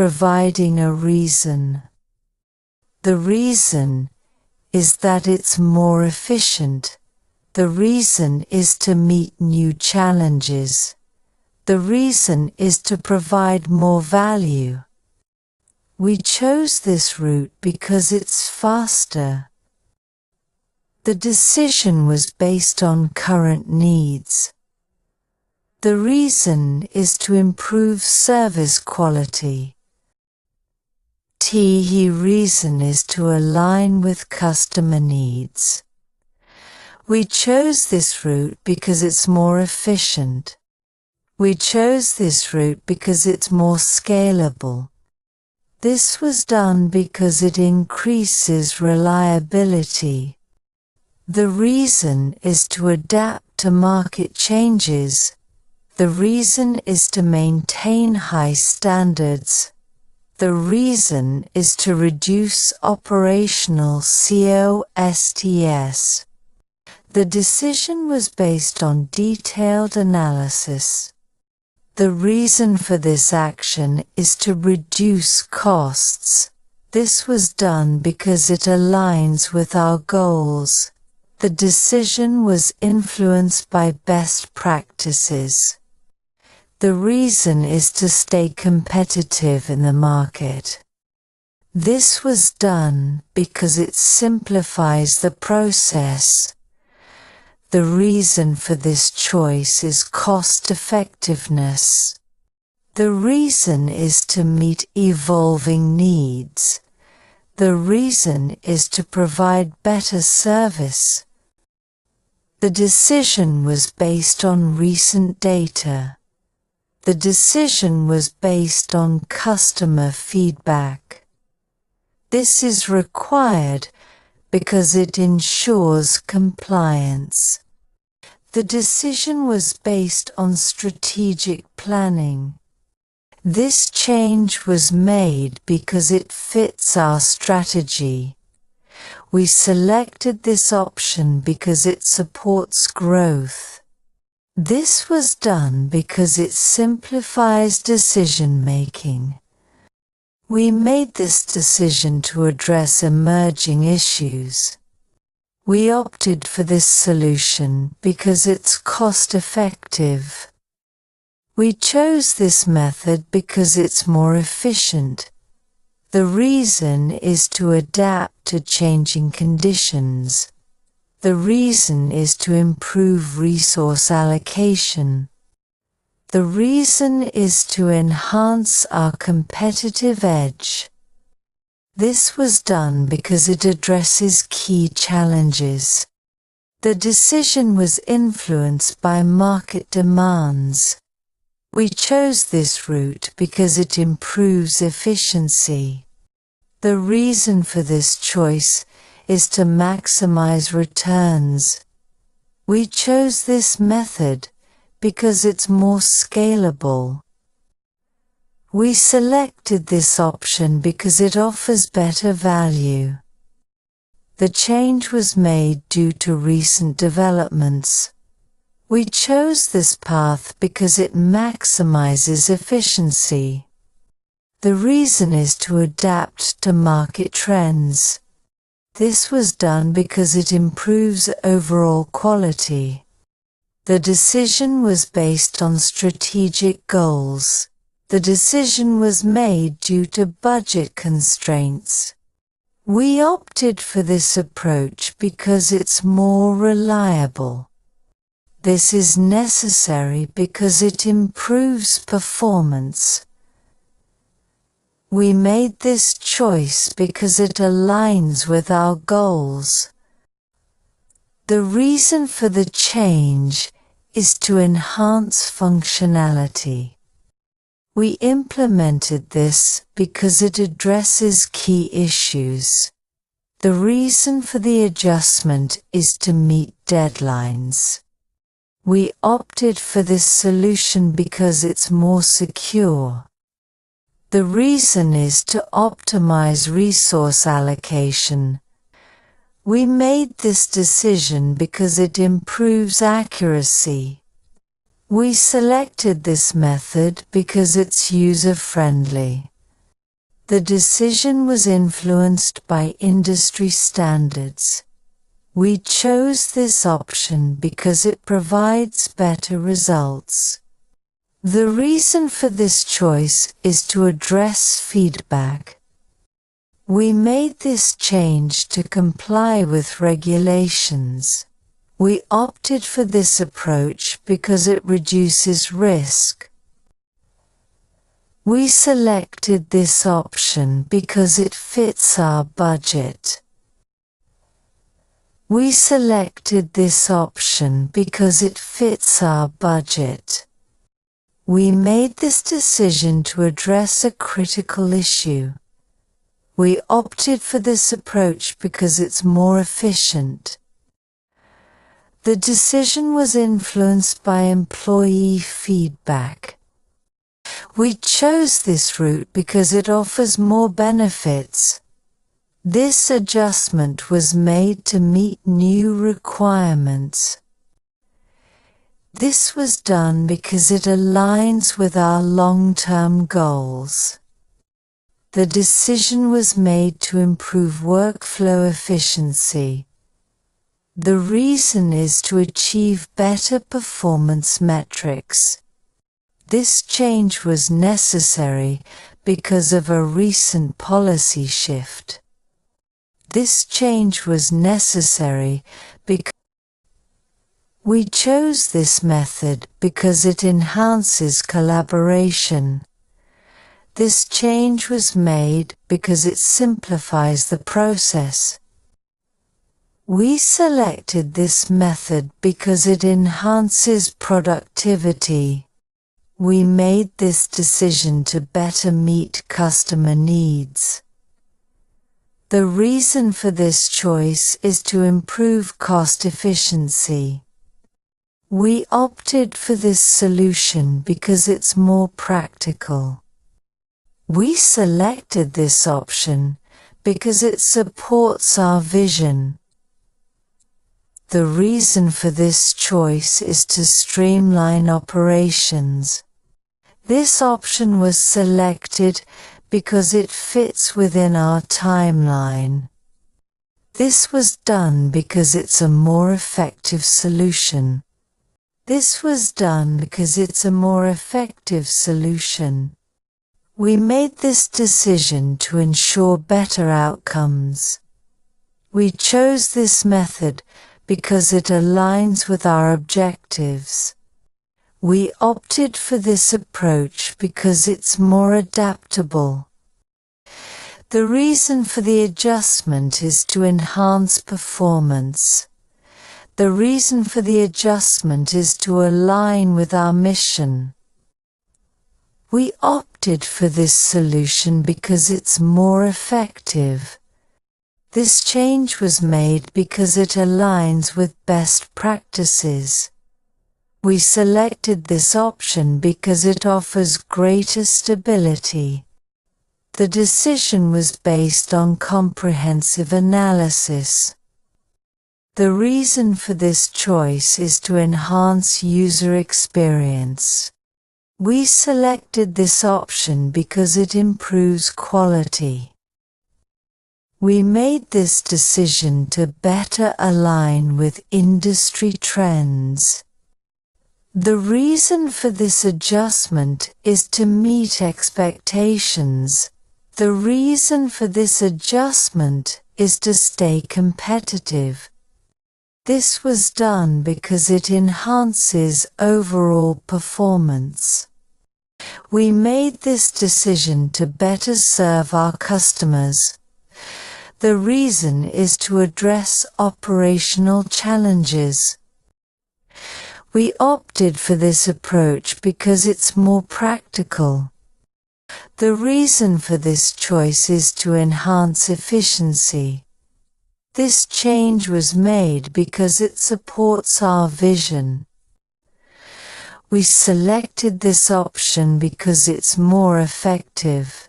providing a reason. The reason is that it's more efficient. The reason is to meet new challenges. The reason is to provide more value. We chose this route because it's faster. The decision was based on current needs. The reason is to improve service quality. The reason is to align with customer needs. We chose this route because it's more efficient. We chose this route because it's more scalable. This was done because it increases reliability. The reason is to adapt to market changes. The reason is to maintain high standards. The reason is to reduce operational costs. The decision was based on detailed analysis. The reason for this action is to reduce costs. This was done because it aligns with our goals. The decision was influenced by best practices. The reason is to stay competitive in the market. This was done because it simplifies the process. The reason for this choice is cost effectiveness. The reason is to meet evolving needs. The reason is to provide better service. The decision was based on recent data. The decision was based on customer feedback. This is required because it ensures compliance. The decision was based on strategic planning. This change was made because it fits our strategy. We selected this option because it supports growth. This was done because it simplifies decision-making. We made this decision to address emerging issues. We opted for this solution because it's cost-effective. We chose this method because it's more efficient. The reason is to adapt to changing conditions. The reason is to improve resource allocation. The reason is to enhance our competitive edge. This was done because it addresses key challenges. The decision was influenced by market demands. We chose this route because it improves efficiency. The reason for this choice is to maximize returns. We chose this method because it's more scalable. We selected this option because it offers better value. The change was made due to recent developments. We chose this path because it maximizes efficiency. The reason is to adapt to market trends. This was done because it improves overall quality. The decision was based on strategic goals. The decision was made due to budget constraints. We opted for this approach because it's more reliable. This is necessary because it improves performance. We made this choice because it aligns with our goals. The reason for the change is to enhance functionality. We implemented this because it addresses key issues. The reason for the adjustment is to meet deadlines. We opted for this solution because it's more secure. The reason is to optimize resource allocation. We made this decision because it improves accuracy. We selected this method because it's user-friendly. The decision was influenced by industry standards. We chose this option because it provides better results. The reason for this choice is to address feedback. We made this change to comply with regulations. We opted for this approach because it reduces risk. We selected this option because it fits our budget. We selected this option because it fits our budget. We made this decision to address a critical issue. We opted for this approach because it's more efficient. The decision was influenced by employee feedback. We chose this route because it offers more benefits. This adjustment was made to meet new requirements. This was done because it aligns with our long-term goals. The decision was made to improve workflow efficiency. The reason is to achieve better performance metrics. This change was necessary because of a recent policy shift. This change was necessary because we chose this method because it enhances collaboration. This change was made because it simplifies the process. We selected this method because it enhances productivity. We made this decision to better meet customer needs. The reason for this choice is to improve cost efficiency. We opted for this solution because it's more practical. We selected this option because it supports our vision. The reason for this choice is to streamline operations. This option was selected because it fits within our timeline. This was done because it's a more effective solution. This was done because it's a more effective solution. We made this decision to ensure better outcomes. We chose this method because it aligns with our objectives. We opted for this approach because it's more adaptable. The reason for the adjustment is to enhance performance. The reason for the adjustment is to align with our mission. We opted for this solution because it's more effective. This change was made because it aligns with best practices. We selected this option because it offers greater stability. The decision was based on comprehensive analysis. The reason for this choice is to enhance user experience. We selected this option because it improves quality. We made this decision to better align with industry trends. The reason for this adjustment is to meet expectations. The reason for this adjustment is to stay competitive. This was done because it enhances overall performance. We made this decision to better serve our customers. The reason is to address operational challenges. We opted for this approach because it's more practical. The reason for this choice is to enhance efficiency. This change was made because it supports our vision. We selected this option because it's more effective.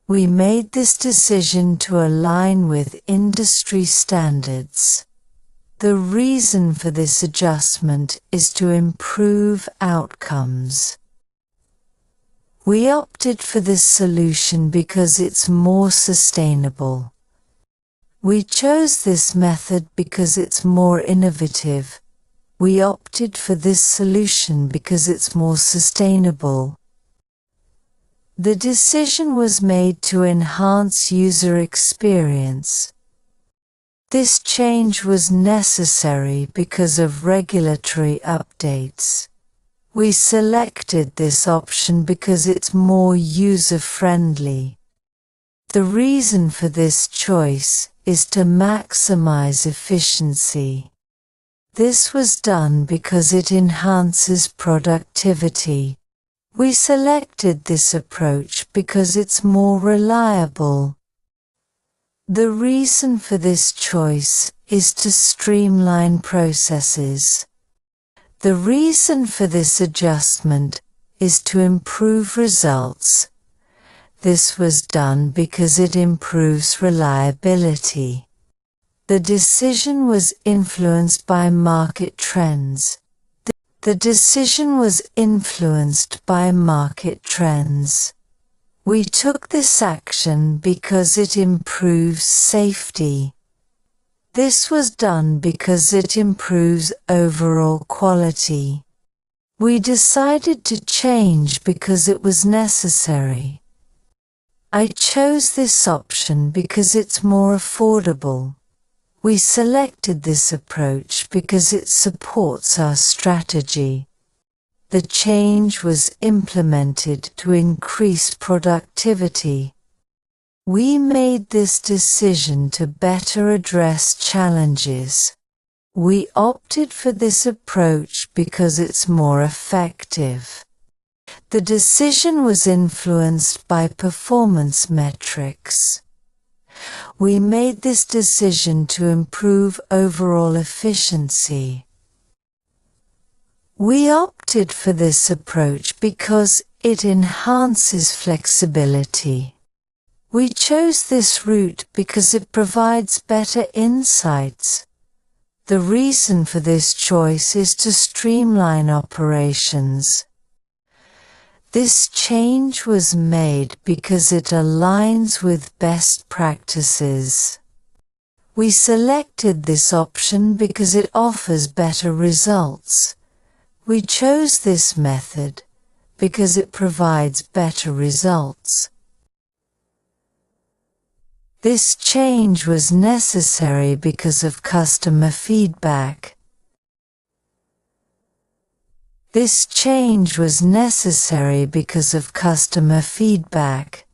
We made this decision to align with industry standards. The reason for this adjustment is to improve outcomes. We opted for this solution because it's more sustainable. We chose this method because it's more innovative. We opted for this solution because it's more sustainable. The decision was made to enhance user experience. This change was necessary because of regulatory updates. We selected this option because it's more user-friendly. The reason for this choice is to maximize efficiency. This was done because it enhances productivity. We selected this approach because it's more reliable. The reason for this choice is to streamline processes. The reason for this adjustment is to improve results. This was done because it improves reliability. The decision was influenced by market trends. The decision was influenced by market trends. We took this action because it improves safety. This was done because it improves overall quality. We decided to change because it was necessary. I chose this option because it's more affordable. We selected this approach because it supports our strategy. The change was implemented to increase productivity. We made this decision to better address challenges. We opted for this approach because it's more effective. The decision was influenced by performance metrics. We made this decision to improve overall efficiency. We opted for this approach because it enhances flexibility. We chose this route because it provides better insights. The reason for this choice is to streamline operations. This change was made because it aligns with best practices. We selected this option because it offers better results. We chose this method because it provides better results. This change was necessary because of customer feedback. This change was necessary because of customer feedback.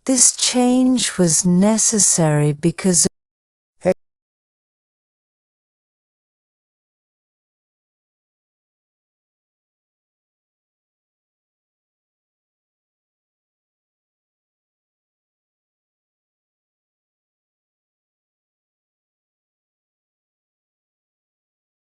This change was necessary because